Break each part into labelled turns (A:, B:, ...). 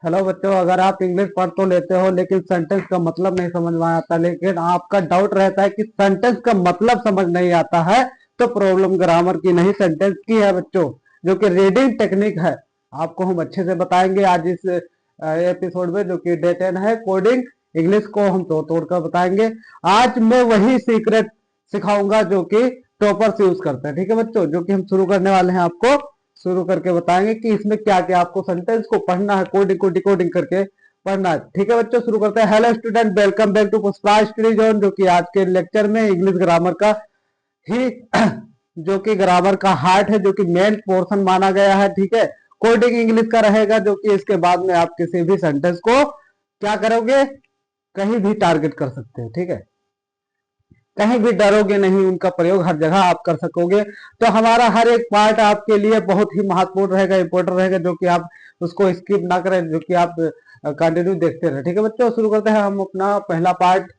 A: Hello बच्चों, अगर आप इंग्लिश पढ़ तो लेते हो लेकिन सेंटेंस का मतलब नहीं समझ में आता, लेकिन आपका डाउट रहता है कि सेंटेंस का मतलब समझ नहीं आता है, तो प्रॉब्लम ग्रामर की नहीं सेंटेंस की है बच्चों, जो कि रीडिंग टेक्निक है। आपको हम अच्छे से बताएंगे आज इस एपिसोड में, जो कि डे 10 है। कोडिंग इंग्लिश को हम तोड़ तोड़ कर बताएंगे। आज मैं वही सीक्रेट सिखाऊंगा जो कि टॉपर्स यूज करते हैं। ठीक है बच्चों, जो कि हम शुरू करने वाले हैं, आपको शुरू करके बताएंगे कि इसमें क्या क्या आपको सेंटेंस को पढ़ना है, कोडिंग को डिकोडिंग करके पढ़ना है। ठीक है बच्चों, शुरू करते हैं। Hello student, welcome back to Pushpa study zone, जो कि आज के लेक्चर में इंग्लिश ग्रामर का ही जो कि ग्रामर का हार्ट है, जो कि मेन पोर्शन माना गया है। ठीक है, कोडिंग इंग्लिश का रहेगा, जो कि इसके बाद में आप किसी भी सेंटेंस को क्या करोगे, कहीं भी टारगेट कर सकते हो। ठीक है, कहीं भी डरोगे नहीं, उनका प्रयोग हर जगह आप कर सकोगे। तो हमारा हर एक पार्ट आपके लिए बहुत ही महत्वपूर्ण रहेगा, इंपॉर्टेंट रहेगा, जो कि आप उसको स्किप ना करें, जो कि आप कंटिन्यू देखते रहे। ठीक है बच्चों, शुरू करते हैं हम अपना पहला पार्ट।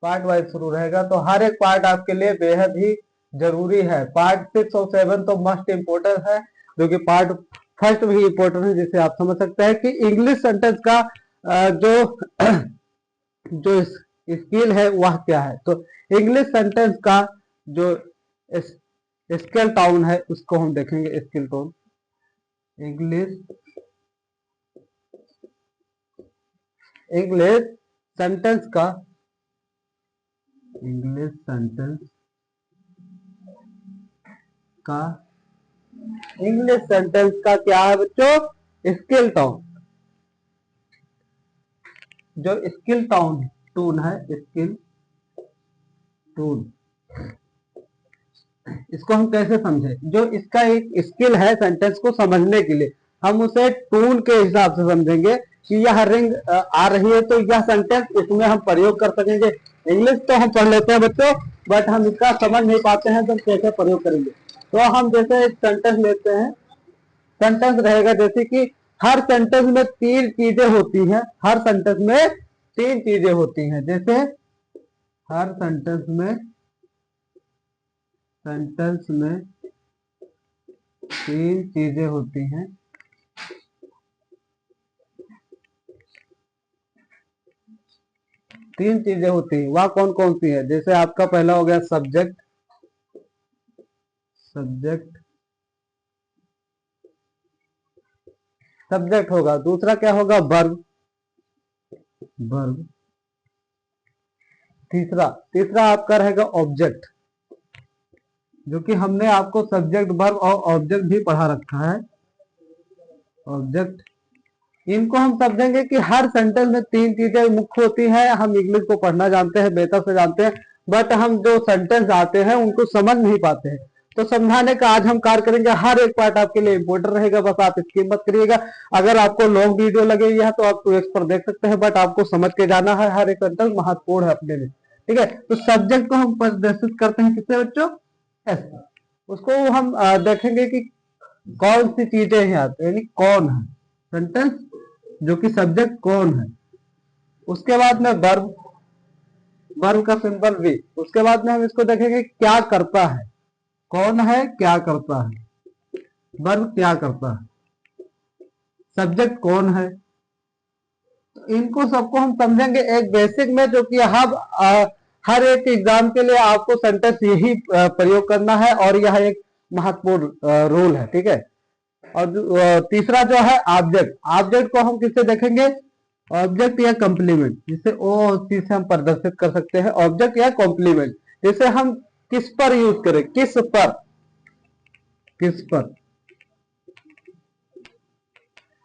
A: पार्ट वाइज शुरू रहेगा, तो हर एक पार्ट आपके लिए बेहद ही जरूरी है। पार्ट 6 और 7 तो मस्ट इम्पोर्टेंट है, जो कि पार्ट फर्स्ट भी इम्पोर्टेंट है, जिससे आप समझ सकते हैं कि इंग्लिश सेंटेंस का जो जो स्किल है वह क्या है। तो इंग्लिश सेंटेंस का जो स्केल टाउन है उसको हम देखेंगे। Skill town English English sentence का इंग्लिश सेंटेंस का इंग्लिश सेंटेंस का क्या है बच्चों, स्किल टाउन। जो स्किल टाउन टून है, स्किल टून, इसको हम कैसे समझे। जो इसका एक स्किल है सेंटेंस को समझने के लिए, हम उसे टून के हिसाब से समझेंगे कि यह रिंग आ रही है, तो यह सेंटेंस इसमें हम प्रयोग कर सकेंगे। इंग्लिश तो हम पढ़ लेते हैं बच्चों, बट हम इसका समझ नहीं पाते हैं, तो कैसे प्रयोग करेंगे। तो हम जैसे एक सेंटेंस लेते हैं, सेंटेंस रहेगा जैसे कि हर सेंटेंस में तीन चीजें होती हैं। हर सेंटेंस में तीन चीजें होती हैं, जैसे हर सेंटेंस में तीन चीजें होती हैं। तीन चीजें होती हैं, वह कौन कौन सी है। जैसे आपका पहला हो गया सब्जेक्ट, सब्जेक्ट सब्जेक्ट होगा। दूसरा क्या होगा, वर्ब, वर्ब। तीसरा तीसरा आपका रहेगा ऑब्जेक्ट, जो कि हमने आपको सब्जेक्ट वर्ब और ऑब्जेक्ट भी पढ़ा रखा है। ऑब्जेक्ट, इनको हम समझेंगे कि हर सेंटेंस में तीन चीजें मुख्य होती हैं। हम इंग्लिश को पढ़ना जानते हैं, बेहतर से जानते हैं, बट हम जो सेंटेंस आते हैं उनको समझ नहीं पाते हैं। तो समझाने का आज हम कार्य करेंगे। हर एक पार्ट आपके लिए इंपोर्टेंट रहेगा, बस आप इसकी मत करिएगा। अगर आपको लॉन्ग वीडियो लगेगी है तो आप 2x पर देख सकते हैं, बट आपको समझ के जाना है। हर एक सेंटेंस महत्वपूर्ण है अपने लिए। ठीक है, तो सब्जेक्ट को हम प्रदर्शित करते हैं किससे बच्चों, एस। उसको हम देखेंगे कि कौन सी चीजें हैं, यानी कौन है सेंटेंस, जो कि सब्जेक्ट कौन है। उसके बाद में वर्ब, वर्ब का सिंबल वी। उसके बाद में हम इसको देखेंगे क्या करता है, कौन है क्या करता है, वर्ब क्या करता है, सब्जेक्ट कौन है। तो इनको सबको हम समझेंगे एक बेसिक में, जो कि हम हर एक एग्जाम के लिए आपको सेंटेंस यही प्रयोग करना है, और यह एक महत्वपूर्ण रूल है। ठीक है, और तीसरा जो है ऑब्जेक्ट, ऑब्जेक्ट को हम किससे देखेंगे, ऑब्जेक्ट या कॉम्प्लीमेंट, जिसे ओ चीज से हम प्रदर्शित कर सकते हैं। ऑब्जेक्ट या कॉम्प्लीमेंट, जिसे हम किस पर यूज करें, किस पर, किस पर,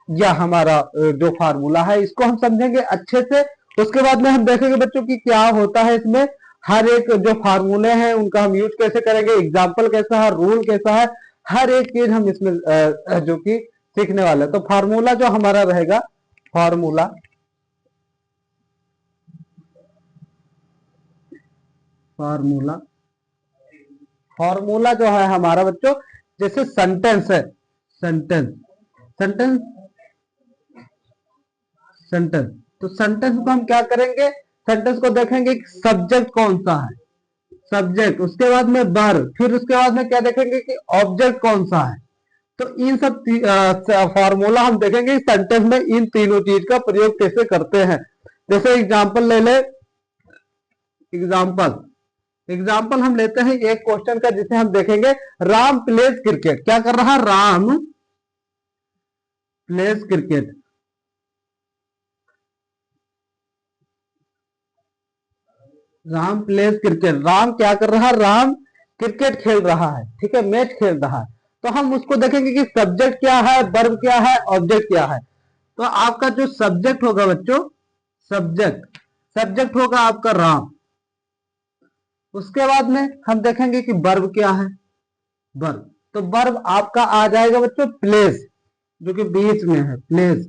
A: या हमारा जो फार्मूला है, इसको हम समझेंगे अच्छे से। उसके बाद में हम देखेंगे बच्चों की क्या होता है इसमें। हर एक जो फार्मूले हैं उनका हम यूज कैसे करेंगे, एग्जाम्पल कैसा है, रूल कैसा है, हर एक चीज हम इसमें जो कि सीखने वाले हैं। तो फार्मूला जो हमारा रहेगा, फार्मूला, फार्मूला फॉर्मूला जो है हमारा बच्चों, जैसे सेंटेंस है, सेंटेंस, सेंटेंस, सेंटेंस। तो सेंटेंस को हम क्या करेंगे, सेंटेंस को देखेंगे सब्जेक्ट कौन सा है, सब्जेक्ट। उसके बाद में वर्ब, फिर उसके बाद में क्या देखेंगे कि ऑब्जेक्ट कौन सा है, तो इन सब फॉर्मूला हम देखेंगे सेंटेंस में इन तीनों चीज का प्रयोग कैसे करते हैं। जैसे एग्जाम्पल ले ले, एग्जाम्पल एग्जाम्पल हम लेते हैं एक क्वेश्चन का जिसे हम देखेंगे, राम प्लेज क्रिकेट। क्या कर रहा है? Ram pledge cricket. Ram pledge cricket, Ram क्या कर रहा है? राम क्रिकेट खेल रहा है, ठीक है, मैच खेल रहा है। तो हम उसको देखेंगे कि सब्जेक्ट क्या है, वर्ब क्या है, ऑब्जेक्ट क्या है। तो आपका जो सब्जेक्ट होगा बच्चों, सब्जेक्ट सब्जेक्ट होगा आपका राम। उसके बाद में हम देखेंगे कि वर्ब क्या है, वर्ब। तो वर्ब आपका आ जाएगा बच्चों प्लेस, जो कि बीच में है, प्लेस,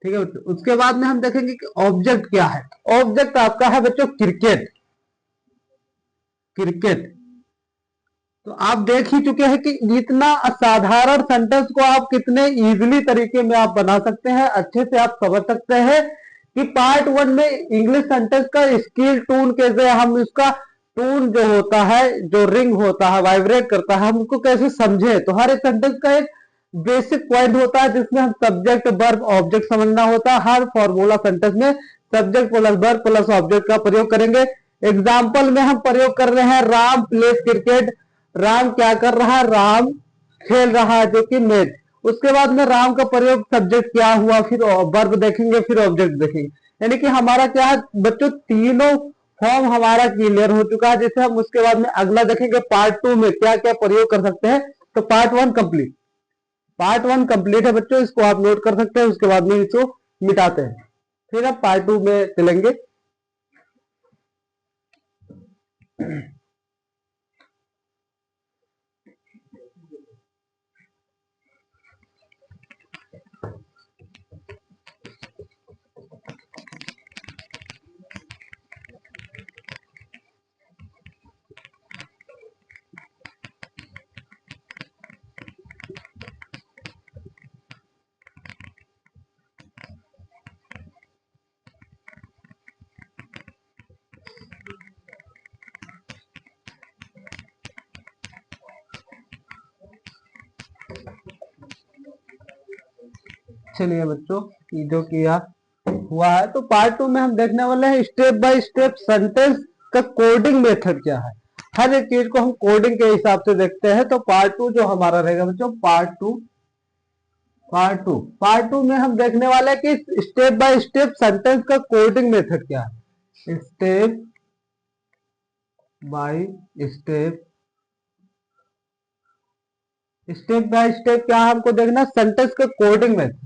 A: ठीक है बच्चों। उसके बाद में हम देखेंगे कि ऑब्जेक्ट क्या है। ऑब्जेक्ट आपका है बच्चों क्रिकेट, क्रिकेट। तो आप देख ही चुके हैं कि इतना असाधारण सेंटेंस को आप कितने इजीली तरीके में आप बना सकते हैं, अच्छे से आप समझ सकते हैं कि पार्ट 1 में इंग्लिश सेंटेंस का स्किल टून कैसे, हम उसका टून जो होता है, जो रिंग होता है, वाइब्रेट करता है, हम उसको कैसे समझे। तो हर एक सेंटेंस का एक बेसिक पॉइंट होता है जिसमें हम सब्जेक्ट वर्ब ऑब्जेक्ट समझना होता है। हर फॉर्मूला सेंटेंस में subject plus verb plus object का प्रयोग करेंगे। एग्जाम्पल में हम प्रयोग कर रहे हैं राम प्लेस क्रिकेट। राम क्या कर रहा है? राम खेल रहा है, जो कि मैच। उसके बाद में राम का प्रयोग सब्जेक्ट क्या हुआ, फिर वर्ब देखेंगे, फिर ऑब्जेक्ट देखेंगे। यानी कि हमारा क्या है बच्चों, तीनों फॉर्म हमारा क्लियर हो चुका है। जैसे हम उसके बाद में अगला देखेंगे पार्ट 2 में क्या क्या प्रयोग कर सकते हैं। तो पार्ट 1 कंप्लीट, पार्ट 1 कंप्लीट है बच्चों, इसको आप नोट कर सकते हैं। उसके बाद में इसको मिटाते हैं, फिर अब पार्ट 2 में चलेंगे। चलिए बच्चों, ये जो किया हुआ है, तो पार्ट 2 में हम देखने वाले हैं स्टेप बाय स्टेप सेंटेंस का कोडिंग मेथड क्या है। हर एक चीज को हम कोडिंग के हिसाब से देखते हैं। तो पार्ट 2 जो हमारा रहेगा बच्चों, पार्ट टू में हम देखने वाले हैं कि स्टेप बाय स्टेप सेंटेंस का कोडिंग मेथड क्या है। Step by step, step by step क्या है हमको देखना, सेंटेंस का कोडिंग मेथड,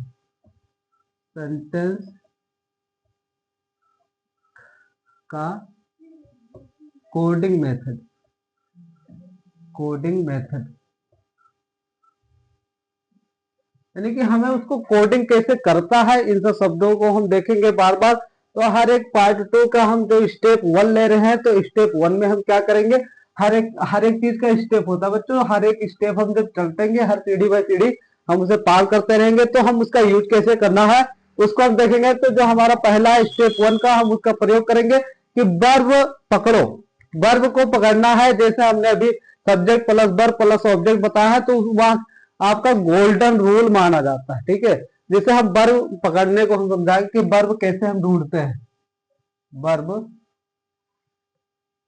A: सेंटेंस का कोडिंग मेथड, कोडिंग मेथड। यानी कि हमें उसको कोडिंग कैसे करता है, इन सब शब्दों को हम देखेंगे बार बार। तो हर एक पार्ट 2 का हम जो स्टेप 1 ले रहे हैं, तो स्टेप 1 में हम क्या करेंगे, हर एक चीज का स्टेप होता है बच्चों। हर एक स्टेप हम जब चलतेंगे, हर सीढ़ी बाय सीढ़ी हम उसे पार करते रहेंगे, तो हम उसका यूज कैसे करना है उसको हम देखेंगे। तो जो हमारा पहला है स्टेप 1 का, हम उसका प्रयोग करेंगे कि वर्ब पकड़ो। वर्ब को पकड़ना है, जैसे हमने अभी subject plus verb plus object बताया है, तो वहां आपका गोल्डन रूल माना जाता है, ठीक है। जैसे हम वर्ब पकड़ने को हम समझाएंगे कि वर्ब कैसे हम ढूंढते हैं, वर्ब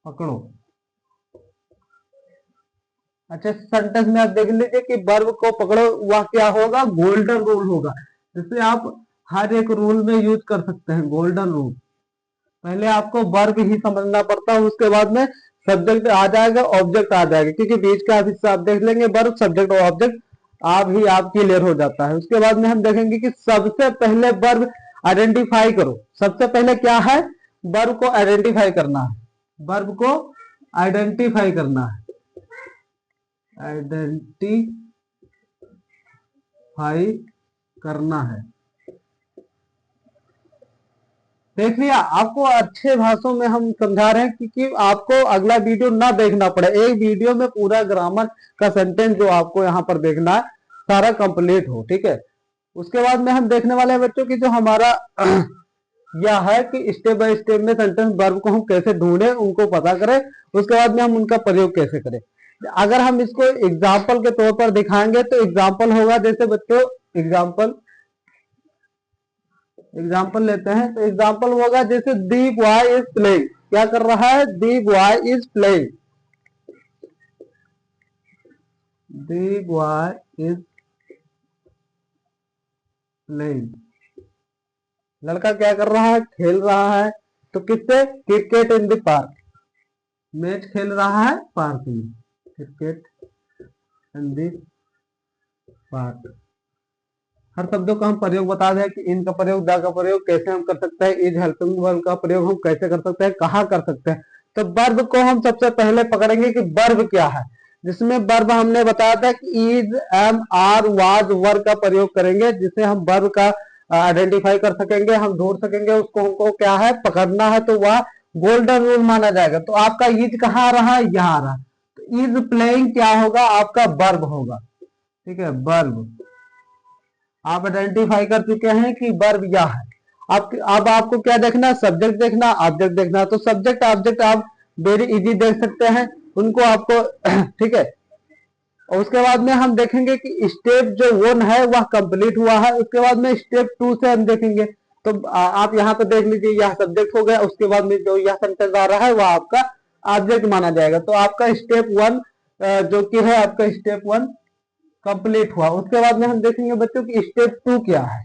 A: पकड़ो। अच्छा, सेंटेंस में आप देख लीजिए कि वर्ब को पकड़ो, वह क्या होगा, गोल्डन रूल होगा। जैसे आप हर एक रूल में यूज कर सकते हैं गोल्डन रूल। पहले आपको वर्ब ही समझना पड़ता है, उसके बाद में सब्जेक्ट आ जाएगा, ऑब्जेक्ट आ जाएगा, क्योंकि बीच का हिस्सा आप देख लेंगे, वर्ब सब्जेक्ट और ऑब्जेक्ट आप क्लियर हो जाता है। उसके बाद में हम देखेंगे कि सबसे पहले वर्ब आइडेंटिफाई करो। सबसे पहले क्या है, वर्ब को आइडेंटिफाई करना है, वर्ब को आइडेंटिफाई करना है, आइडेंटिफाई करना है। देख लिया, आपको अच्छे भाषाओं में हम समझा रहे हैं कि आपको अगला वीडियो ना देखना पड़े, एक वीडियो में पूरा ग्रामर का सेंटेंस जो आपको यहाँ पर देखना है सारा कंप्लीट हो, ठीक है। उसके बाद में हम देखने वाले हैं बच्चों की जो हमारा यह है कि स्टेप बाय स्टेप में सेंटेंस वर्ब को हम कैसे ढूंढें, उनको पता करें, उसके बाद में हम उनका प्रयोग कैसे करें। अगर हम इसको एग्जाम्पल के तौर पर दिखाएंगे तो एग्जाम्पल होगा, जैसे बच्चों एग्जाम्पल एग्जाम्पल लेते हैं तो एग्जाम्पल होगा जैसे दी बॉय इज प्लेइंग, क्या कर रहा है, दी boy is playing, the boy is playing, लड़का क्या कर रहा है, खेल रहा है, तो किससे, cricket in the park, match खेल रहा है पार्क में, क्रिकेट इन द पार्क। हर शब्दों का हम प्रयोग बता दें कि इन का प्रयोग, द का प्रयोग कैसे हम कर सकते हैं, इज हेल्पिंग वर्ब का प्रयोग हम कैसे कर सकते हैं, कहाँ कर सकते हैं। तो वर्ब को हम सबसे पहले पकड़ेंगे कि वर्ब क्या है, जिसमें वर्ब हमने बताया था कि इज, एम, आर, वाज, वर का प्रयोग करेंगे, जिसे हम वर्ब का आइडेंटिफाई कर सकेंगे, हम ढूंढ सकेंगे उसको, हमको क्या है पकड़ना है, तो वह गोल्डन रूल माना जाएगा। तो आपका इज कहाँ आ रहा है, यहाँ आ रहा है, तो इज प्लेइंग क्या होगा, आपका वर्ब होगा, ठीक है, वर्ब। आप आइडेंटिफाई कर चुके हैं कि वर्ब यह है। अब आपको क्या देखना, सब्जेक्ट देखना, ऑब्जेक्ट देखना। तो सब्जेक्ट ऑब्जेक्ट आप वेरी इजी देख सकते हैं उनको आपको ठीक है। और उसके बाद में हम देखेंगे कि स्टेप जो 1 है वह कंप्लीट हुआ है, उसके बाद में स्टेप 2 से हम देखेंगे। तो आप यहाँ पे देख लीजिए, यह सब्जेक्ट हो गया, उसके बाद में जो यह सेंटेंस आ रहा है वह आपका ऑब्जेक्ट माना जाएगा। तो आपका स्टेप 1 जो कि है आपका स्टेप 1 कंप्लीट हुआ। उसके बाद में हम देखेंगे बच्चों की स्टेप 2 क्या है,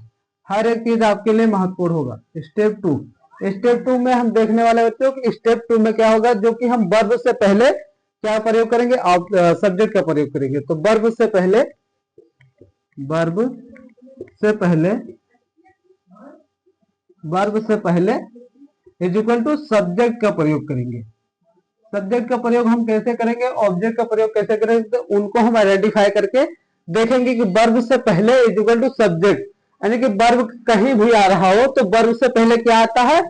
A: हर एक चीज आपके लिए महत्वपूर्ण होगा। स्टेप 2, स्टेप 2 में हम देखने वाले बच्चों की स्टेप 2 में क्या होगा, जो कि हम वर्ब से पहले क्या प्रयोग करेंगे, सब्जेक्ट का प्रयोग करेंगे। तो वर्ब से पहले, वर्ब से पहले, वर्ब से पहले इज इक्वल टू सब्जेक्ट का प्रयोग करेंगे। सब्जेक्ट का प्रयोग हम कैसे करेंगे, ऑब्जेक्ट का प्रयोग कैसे करेंगे, तो उनको हम आइडेंटिफाई करके देखेंगे कि वर्ब से पहले इज इक्वल टू सब्जेक्ट, यानी कि वर्ब कहीं भी आ रहा हो तो वर्ब से पहले क्या आता है,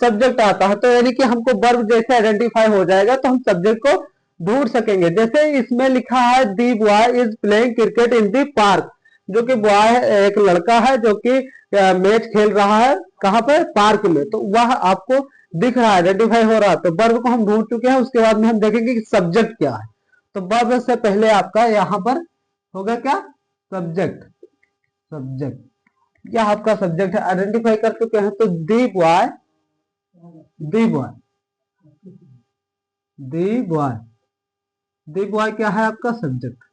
A: सब्जेक्ट आता है। तो यानी कि हमको वर्ब जैसे आइडेंटिफाई हो जाएगा तो हम सब्जेक्ट को ढूंढ सकेंगे। जैसे इसमें लिखा है दी boy is playing cricket in the park, जो कि बॉय एक लड़का है जो कि मैच खेल रहा है, कहां पे, पार्क में। तो वह आपको दिख रहा है, आइडेंटिफाई हो रहा है। तो वर्ब को हम ढूंढ चुके हैं। उसके बाद में हम देखेंगे कि सब्जेक्ट क्या है। तो वर्ब से पहले आपका यहाँ पर होगा क्या, सब्जेक्ट, सब्जेक्ट, यह आपका सब्जेक्ट है, आइडेंटिफाई कर चुके हैं। तो दी बॉय, दी बॉय, दी बॉय, दी बॉय क्या है आपका सब्जेक्ट,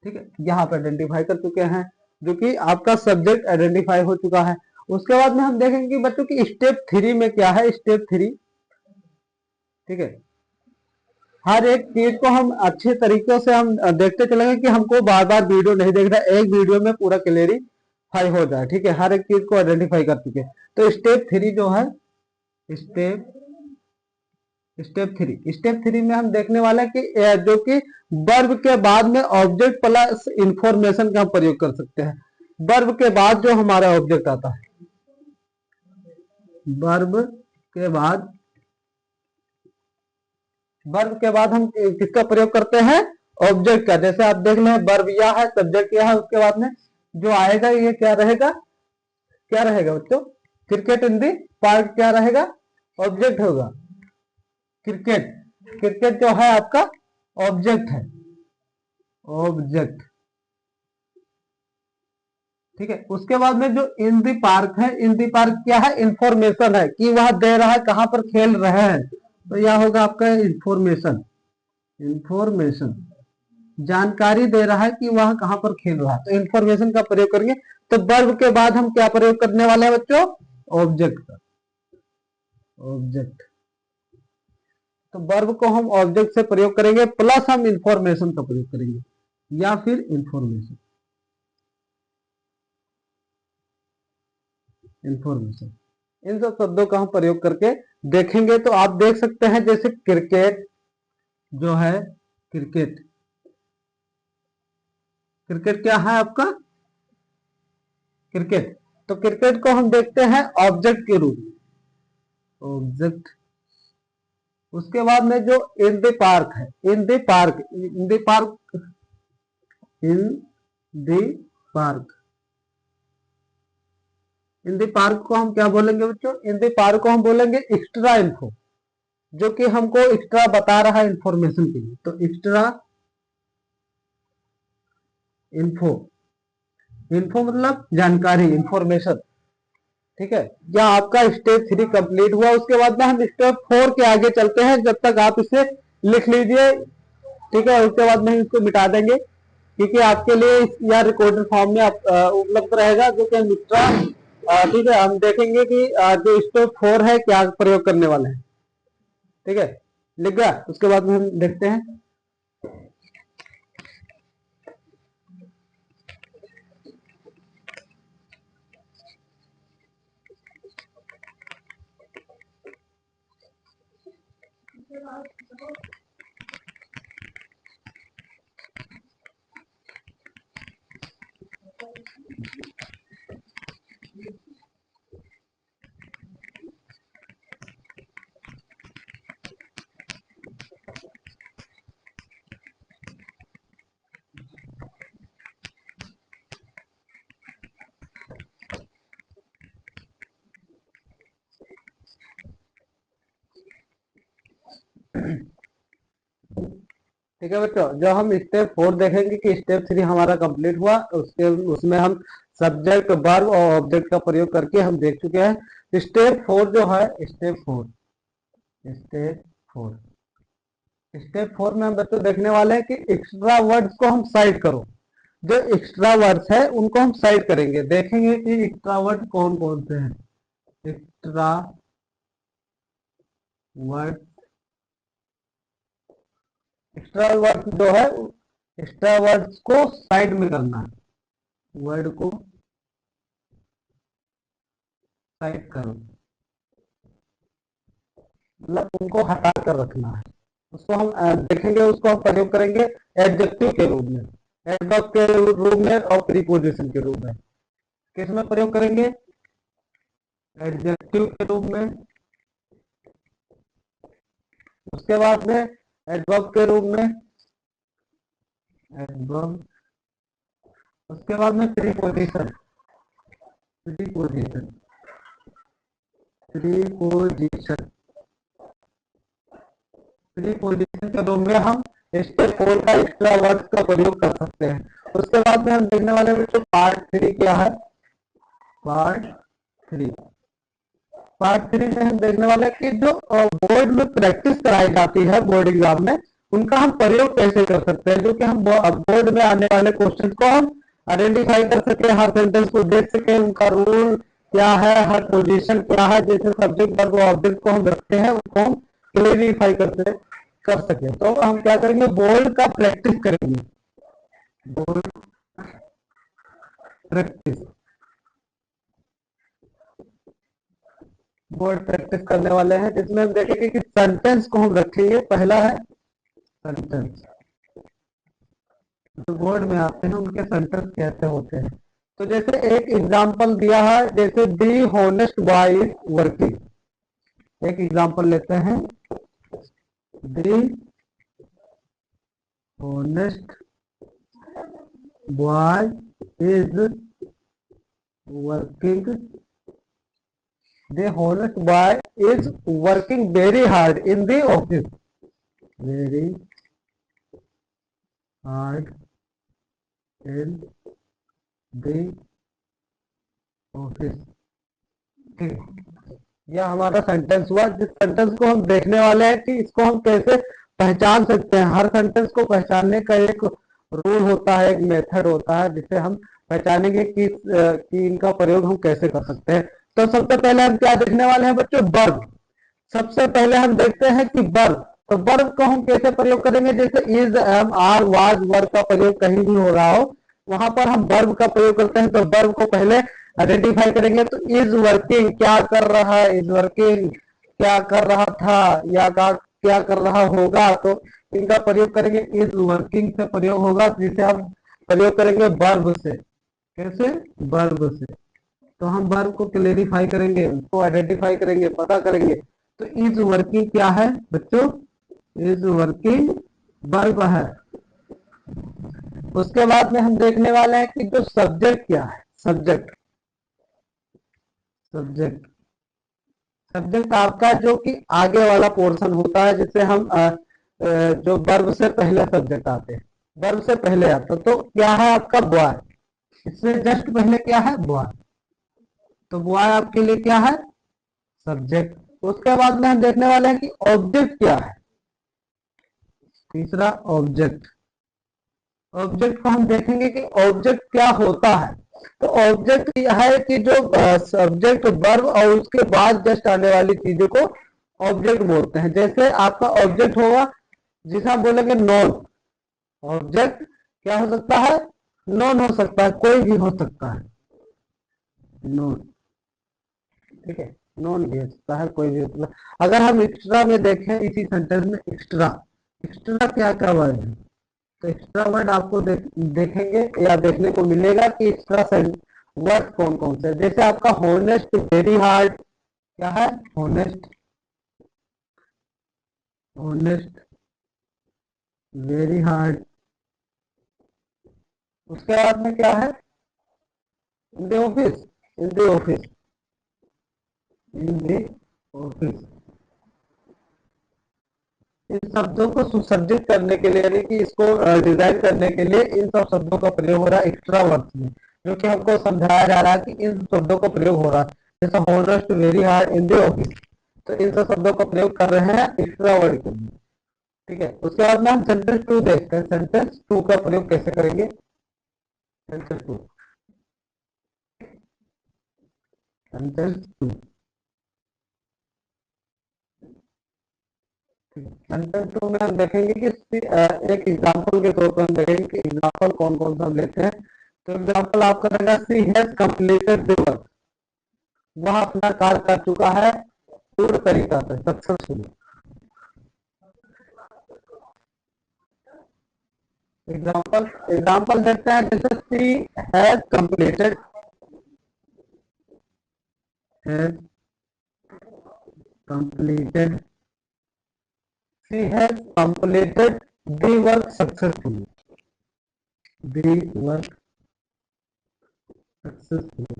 A: ठीक है, यहाँ पे आइडेंटिफाई कर चुके हैं, जो कि आपका सब्जेक्ट आइडेंटिफाई हो चुका है। उसके बाद में हम देखेंगे कि बच्चों की स्टेप 3 में क्या है, स्टेप 3, ठीक है। हर एक चीज को हम अच्छे तरीके से हम देखते चलेंगे कि हमको बार बार वीडियो नहीं देखना, एक वीडियो में पूरा क्लियरिफाई हो जाए, ठीक है। हर एक चीज को आइडेंटिफाई कर चुके। तो स्टेप 3 जो है, स्टेप स्टेप 3 में हम देखने वाले हैं कि जो कि वर्ब के बाद में ऑब्जेक्ट प्लस इंफॉर्मेशन का हम प्रयोग कर सकते हैं। वर्ब के बाद जो हमारा ऑब्जेक्ट आता है, वर्ब के बाद, वर्ब के बाद हम किसका प्रयोग करते हैं, ऑब्जेक्ट का। जैसे आप देख लें, वर्ब यह है, सब्जेक्ट यह है, उसके बाद में जो आएगा ये क्या रहेगा, क्या रहेगा बच्चों, क्रिकेट इन दी पार्क क्या रहेगा, ऑब्जेक्ट होगा। क्रिकेट, क्रिकेट जो है आपका ऑब्जेक्ट है, ऑब्जेक्ट, ठीक है। उसके बाद में जो इन दी पार्क है, इन दी पार्क क्या है, इंफॉर्मेशन है कि वह दे रहा है कहां पर खेल रहे हैं। तो यह होगा आपका इंफॉर्मेशन, इंफॉर्मेशन, जानकारी दे रहा है कि वह कहां पर खेल रहा है, तो इंफॉर्मेशन का प्रयोग करेंगे। तो वर्ब के बाद हम क्या प्रयोग करने वाले हैं बच्चों, ऑब्जेक्ट का, ऑब्जेक्ट। तो वर्ब को हम ऑब्जेक्ट से प्रयोग करेंगे, प्लस हम इंफॉर्मेशन का प्रयोग करेंगे, या फिर इंफॉर्मेशन, इंफॉर्मेशन, इन सब शब्दों का हम प्रयोग करके देखेंगे। तो आप देख सकते हैं जैसे क्रिकेट जो है, क्रिकेट, क्रिकेट क्या है आपका, क्रिकेट। तो क्रिकेट को हम देखते हैं ऑब्जेक्ट के रूप में, ऑब्जेक्ट। उसके बाद में जो इन द पार्क है, in the park, in the park, in the park, in the park को हम क्या बोलेंगे बच्चों, इन द पार्क को हम बोलेंगे एक्स्ट्रा इन्फो, जो कि हमको एक्स्ट्रा बता रहा है इंफॉर्मेशन के लिए। तो एक्स्ट्रा इन्फो, इन्फो मतलब जानकारी, इंफॉर्मेशन, ठीक है। या आपका स्टेप 3 कंप्लीट हुआ, उसके बाद में हम स्टेप 4 के आगे चलते हैं। जब तक आप इसे लिख लीजिए, ठीक है। उसके बाद में इसको मिटा देंगे, क्योंकि आपके लिए यह रिकॉर्डेड फॉर्म में उपलब्ध रहेगा, जो कि हम एक्स्ट्रा, ठीक है, हम देखेंगे कि जो स्टेप 4 है क्या प्रयोग करने वाले हैं, ठीक है। लिख गया, उसके बाद में हम देखते हैं। ठीक है बच्चों, जब हम स्टेप 4 देखेंगे कि स्टेप 3 हमारा कंप्लीट हुआ, उसके उसमें हम सब्जेक्ट, वर्ब और ऑब्जेक्ट का प्रयोग करके हम देख चुके हैं। स्टेप 4 जो है, स्टेप 4, स्टेप 4, स्टेप 4 में हम बच्चों देखने वाले हैं कि एक्स्ट्रा वर्ड्स को हम साइड करो। जो एक्स्ट्रा वर्ड्स है उनको हम साइड करेंगे, देखेंगे कि एक्स्ट्रा वर्ड कौन कौन से हैं। एक्स्ट्रा वर्ड, एक्स्ट्रा वर्ड जो है, एक्स्ट्रा वर्ड्स को साइड में करना है, वर्ड को साइड करो, मतलब उनको हटा कर रखना है। उसको हम देखेंगे, उसको हम प्रयोग करेंगे एडजेक्टिव के रूप में, एडवर्ब के रूप में और प्रीपोजिशन के रूप में। किस में प्रयोग करेंगे? एडजेक्टिव के रूप में, उसके बाद में एडवर्ब के रूप में, एडवर्ब, उसके बाद में प्रीपोजिशन, प्रीपोजिशन, प्रीपोजिशन, प्रीपोजिशन के रूप में हम स्टेप 4 का एक्स्ट्रा वर्ड्स का प्रयोग कर सकते हैं। उसके बाद में हम देखने वाले बच्चों पार्ट 3 क्या है। पार्ट 3, पार्ट 3 में हम देखने वाले कि जो बोर्ड में प्रैक्टिस कराई जाती है बोर्ड एग्जाम में, उनका हम प्रयोग कैसे कर सकते हैं, जो कि हम बोर्ड में आने वाले क्वेश्चन को हम आइडेंटिफाई कर सके, हर सेंटेंस को देख सके, उनका रूल क्या है, हर पोजीशन क्या है, जैसे सब्जेक्ट वर्ब ऑब्जेक्ट को हम रखते हैं उनको हम क्लेरिफाई कर सके। तो हम क्या करेंगे, बोर्ड का प्रैक्टिस करेंगे, बोर्ड प्रैक्टिस, बोर्ड प्रैक्टिस करने वाले हैं, जिसमें हम देखेंगे कि सेंटेंस को हम रखेंगे। पहला है सेंटेंस, जो बोर्ड में आते हैं उनके सेंटेंस कैसे होते हैं। तो जैसे एक एग्जांपल दिया है, जैसे the honest boy is working. एक एग्जांपल लेते हैं, the honest boy is working, the honest boy is working very hard in the office, very hard in the office। ठीक, यह हमारा सेंटेंस हुआ, जिस सेंटेंस को हम देखने वाले हैं कि इसको हम कैसे पहचान सकते हैं। हर सेंटेंस को पहचानने का एक रूल होता है, एक मेथड होता है, जिसे हम पहचानेंगे कि इनका प्रयोग हम कैसे कर सकते हैं। तो सबसे पहले हम क्या देखने वाले हैं बच्चों, वर्ब। सबसे पहले हम देखते हैं कि वर्ब, तो वर्ब को हम कैसे प्रयोग करेंगे। जैसे is, am, are, was verb का प्रयोग कहीं भी हो रहा हो, वहां पर हम वर्ब का प्रयोग करते हैं। तो वर्ब को पहले आइडेंटिफाई करेंगे। तो इज वर्किंग, क्या कर रहा है, इज वर्किंग, क्या कर रहा था या क्या कर रहा होगा, तो इनका प्रयोग करेंगे, इज वर्किंग से प्रयोग होगा, जिसे हम प्रयोग करेंगे वर्ब से। कैसे? वर्ब से। तो हम वर्ब को क्लेरिफाई करेंगे, उसको आइडेंटिफाई करेंगे, पता करेंगे। तो इज वर्किंग क्या है बच्चों, इज वर्किंग वर्ब है। उसके बाद में हम देखने वाले हैं कि जो सब्जेक्ट क्या है, सब्जेक्ट, सब्जेक्ट, सब्जेक्ट आपका जो कि आगे वाला पोर्शन होता है, जिसे हम जो वर्ब से पहले सब्जेक्ट आते हैं, वर्ब से पहले आता है, तो क्या है आपका बॉय, इससे जस्ट पहले क्या है बॉय, तो बॉय आपके लिए क्या है सब्जेक्ट। उसके बाद में हम देखने वाले हैं कि ऑब्जेक्ट क्या है। तीसरा ऑब्जेक्ट, ऑब्जेक्ट को हम देखेंगे कि ऑब्जेक्ट क्या होता है। तो ऑब्जेक्ट यह है कि जो सब्जेक्ट वर्ब और उसके बाद जस्ट आने वाली चीजों को ऑब्जेक्ट बोलते हैं। जैसे आपका ऑब्जेक्ट होगा जिसे हम बोलेंगे नॉन, ऑब्जेक्ट क्या हो सकता है, नॉन हो सकता है, कोई भी हो सकता है नॉन, ठीक है, नॉन भी हो सकता है, कोई भी हो सकता है। अगर हम एक्स्ट्रा में देखें इसी सेंटेंस में एक्स्ट्रा, एक्स्ट्रा क्या क्या वर्ड है, तो एक्स्ट्रा वर्ड आपको देखेंगे या देखने को मिलेगा कि एक्स्ट्रा वर्ड कौन कौन से, जैसे आपका होनेस्ट, वेरी हार्ड, क्या है होनेस्ट, होनेस्ट, वेरी हार्ड। उसके बाद में क्या है, in the office, in the office, in the office. इन शब्दों को सुसज्जित करने के लिए, यानी कि इसको डिजाइन करने के लिए इन सब शब्दों का प्रयोग हो रहा है एक्स्ट्रा वर्ड्स में, जो कि हमको समझाया जा रहा है कि इन शब्दों का प्रयोग हो रहा है, जैसे honest, very hard, in the office. तो इन सब शब्दों का प्रयोग कर रहे हैं एक्स्ट्रा वर्ड के लिए, ठीक है। उसके बाद में हम सेंटेंस टू देखते हैं, सेंटेंस टू का प्रयोग कैसे करेंगे। Sentence two, sentence two, sentence two में हम देखेंगे कि एक एग्जांपल के तौर पर हम देखेंगे कि एग्जांपल कौन कौन सा हम लेते हैं। तो एग्जांपल आपका रहेगा सी हैज कंप्लीटेड द वर्क, वह अपना कार्य कर चुका है पूर्ण तरीका से, सक्सेसफुली। एग्जांपल, एग्जांपल देखते हैं, जैसे she has completed, has completed, she has completed the work successfully, the work successfully,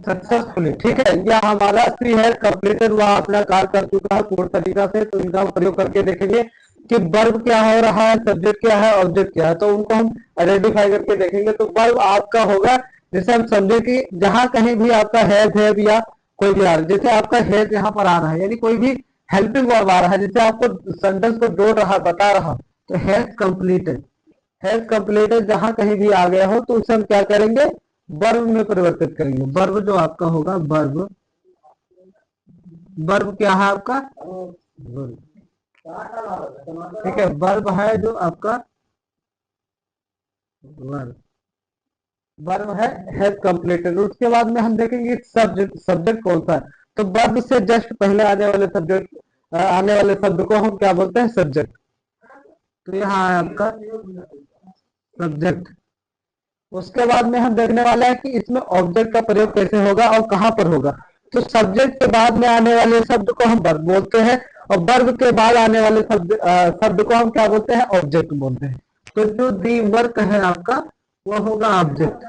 A: successfully, ठीक है। यह हमारा सी है कंप्लीटेड, वह अपना कार्य कर चुका है पूर्ण तरीका से। तो इनका प्रयोग करके देखेंगे कि वर्ब क्या हो रहा है, सब्जेक्ट क्या है, ऑब्जेक्ट क्या है, तो उनको हम आइडेंटिफाई करके देखेंगे। तो वर्ब आपका होगा, जैसे हम समझे कि जहां कहीं भी आपका हैज या कोई भी आ रहा है, जैसे आपका हैज यहाँ पर आ रहा है, यानी कोई भी हेल्पिंग वर्ब आ रहा है, जैसे आपको सेंटेंस को जोड़ रहा, बता रहा, तो हैज कंप्लीटेड, हैज कंप्लीटेड जहां कहीं भी आ गया हो तो उसे हम क्या करेंगे, वर्ब में परिवर्तित करेंगे। वर्ब जो आपका होगा, वर्ब, वर्ब क्या है आपका, ठीक है, वर्ब है जो आपका वर्ब, वर्ब है हैज कंप्लीटेड। उसके बाद में हम देखेंगे सब्जेक्ट, सब्जेक्ट कौन सा है, तो वर्ब से जस्ट पहले आने वाले सब्जेक्ट, आने वाले शब्द को हम क्या बोलते हैं, सब्जेक्ट। तो यहाँ है आपका सब्जेक्ट। उसके बाद में हम देखने वाले हैं कि इसमें ऑब्जेक्ट का प्रयोग कैसे होगा और कहां पर होगा। तो सब्जेक्ट के बाद में आने वाले शब्द को हम वर्ब बोलते हैं, और वर्ब के बाद आने वाले शब्द को हम क्या बोलते हैं, ऑब्जेक्ट बोलते हैं। तो जो दी वर्क है आपका, वो होगा ऑब्जेक्ट,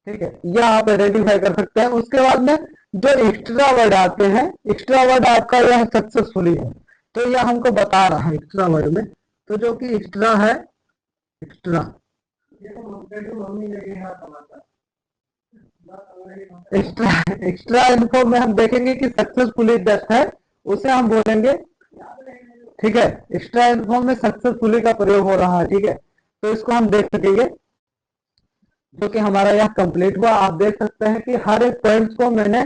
A: ठीक है, यह आप आइडेंटिफाई कर सकते हैं। उसके बाद में जो एक्स्ट्रा वर्ड आते हैं, एक्स्ट्रा वर्ड आपका यह सक्सेसफुली है, तो यह हमको बता रहा है एक्स्ट्रा वर्ड में। तो जो कि एक्स्ट्रा है, एक्स्ट्रा, एक्स्ट्रा, एक्स्ट्रा इन्फो में हम देखेंगे कि सक्सेसफुली जस्ट है, उसे हम बोलेंगे, ठीक है। एक्स्ट्रा इन्फो में सक्सेसफुली का प्रयोग हो रहा है, ठीक है। तो इसको हम देख सकेंगे, जो कि हमारा यह कंप्लीट हुआ। आप देख सकते हैं कि हर एक पॉइंट को मैंने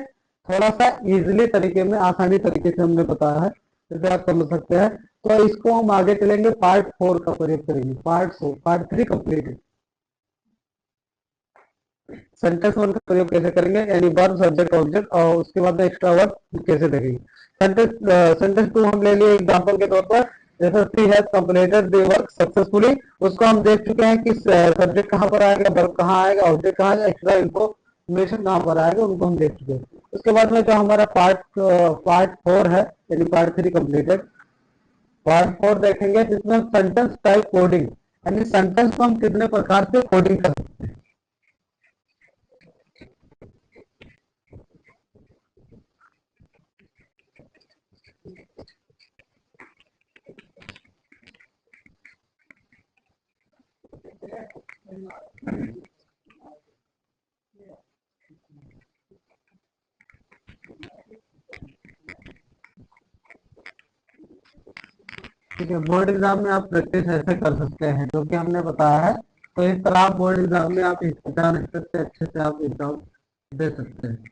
A: थोड़ा सा इजीली तरीके में, आसानी तरीके से हमने बताया है, जैसे आप समझ सकते हैं। तो इसको हम आगे चलेंगे, पार्ट 4 का प्रयोग करेंगे। पार्ट 4, पार्ट 3 कंप्लीट है। सेंटेंस वन का प्रयोग कैसे करेंगे, यानी वर्ब, सब्जेक्ट, ऑब्जेक्ट, और उसके बाद एक्स्ट्रा वर्ब कैसे देखेंगे। सेंटेंस टू हम ले लिए एग्जांपल के तौर पर, जैसे she has completed the work successfully. उसको हम देख चुके हैं कि सब्जेक्ट कहाँ पर आएगा, वर्ब कहाँ आएगा, ऑब्जेक्ट कहाँ आएगा, एक्स्ट्रा इन्फॉर्मेशन कहाँ पर आएगा, उनको हम देख चुके हैं। उसके बाद में जो हमारा पार्ट 4 है, यानी पार्ट 3 कंप्लीटेड। पार्ट 4 देखेंगे जिसमें सेंटेंस टाइप कोडिंग, यानी सेंटेंस को हम कितने प्रकार से कोडिंग कर सकते हैं। ठीक है, बोर्ड एग्जाम में आप प्रैक्टिस ऐसे कर सकते हैं जो कि हमने बताया है। तो इस तरह आप बोर्ड एग्जाम में आप जान सकते हैं, अच्छे से आप एग्जाम दे सकते हैं।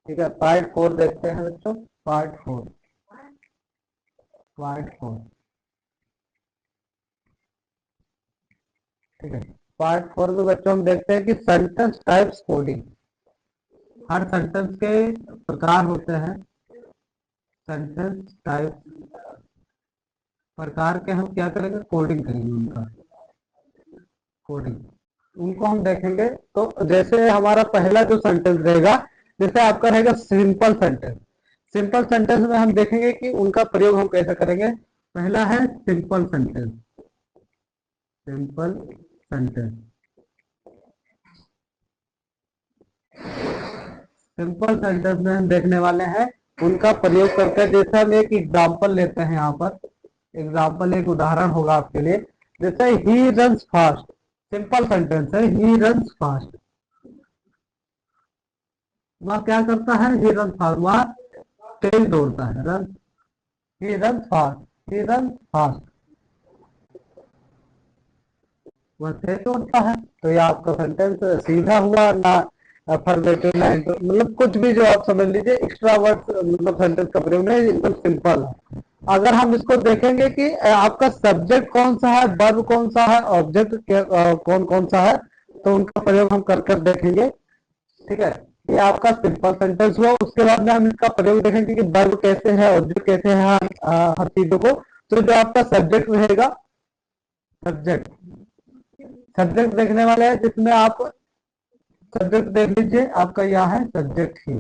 A: ठीक है, पार्ट 4 देखते हैं बच्चों। पार्ट 4 ठीक है। पार्ट 4 में बच्चों हम देखते हैं कि सेंटेंस टाइप्स कोडिंग। हर सेंटेंस के प्रकार होते हैं। सेंटेंस टाइप प्रकार के हम क्या करेंगे, कोडिंग करेंगे उनका। कोडिंग उनको हम देखेंगे। तो जैसे हमारा पहला जो सेंटेंस रहेगा, जैसे आपका रहेगा सिंपल सेंटेंस। सिंपल सेंटेंस में हम देखेंगे कि उनका प्रयोग हम कैसे करेंगे। पहला है simple sentence. Simple sentence simple sentence में हम देखने वाले हैं उनका प्रयोग करके। जैसे हम एक एग्जांपल लेते हैं, यहाँ पर एग्जांपल एक उदाहरण होगा आपके लिए। जैसे he runs fast, simple sentence है, ही रन्स फास्ट। वह क्या करता है, ही रन्स फास्ट, वह तेज दौड़ता है। Run, he runs fast, he runs fast, वह तेज दौड़ता है। तो ये आपका सेंटेंस सीधा हुआ ना, अफर्मेटिव लाइन, तो मतलब कुछ भी जो आप समझ लीजिए, एक्स्ट्रा वर्ड मतलब सेंटेंस का प्रयोग नहीं, एकदम सिंपल है। अगर हम इसको देखेंगे कि आपका सब्जेक्ट कौन सा है, वर्ब कौन सा है, ऑब्जेक्ट कौन कौन सा है, तो उनका प्रयोग हम कर कर देखेंगे। ठीक है, ये आपका सिंपल सेंटेंस हुआ। उसके बाद में हम इसका प्रयोग देखेंगे कि वर्ब कैसे है, ऑब्जेक्ट कैसे है, हर चीजों को। तो जो आपका सब्जेक्ट रहेगा, सब्जेक्ट सब्जेक्ट देखने वाले हैं, जिसमें आप सब्जेक्ट देख लीजिए, आपका यह है सब्जेक्ट ही।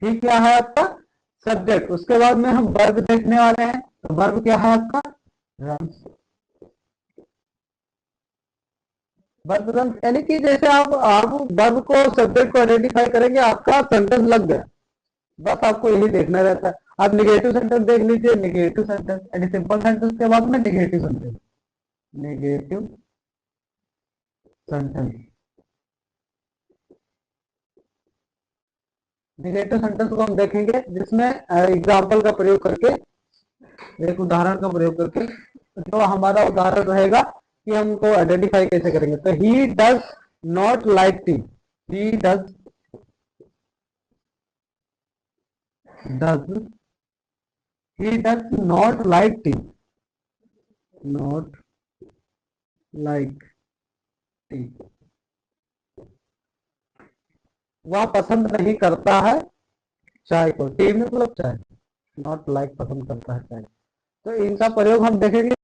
A: ठीक, क्या है आपका सब्जेक्ट। उसके बाद में हम वर्ब देखने वाले हैं। तो वर्ब क्या है आपका, रन्स। वर्ब रन्स यानी कि जैसे आप वर्ब को, सब्जेक्ट को आइडेंटिफाई करेंगे, आपका सेंटेंस लग गया। बस आपको यही देखना रहता है। आप निगेटिव सेंटेंस देख लीजिए, निगेटिव सेंटेंस यानी सिंपल सेंटेंस के बाद में negative sentence, negative sentence. Negative sentence को हम देखेंगे जिसमें एग्जाम्पल का प्रयोग करके, एक उदाहरण का प्रयोग करके। जो हमारा उदाहरण रहेगा कि हम उनको आइडेंटिफाई कैसे करेंगे। तो he does not like T, he does he does not like tea, not like tea, वह पसंद नहीं करता है चाय को। टी मतलब चाय, नॉट लाइक पसंद करता है चाय। तो इनका प्रयोग हम देखेंगे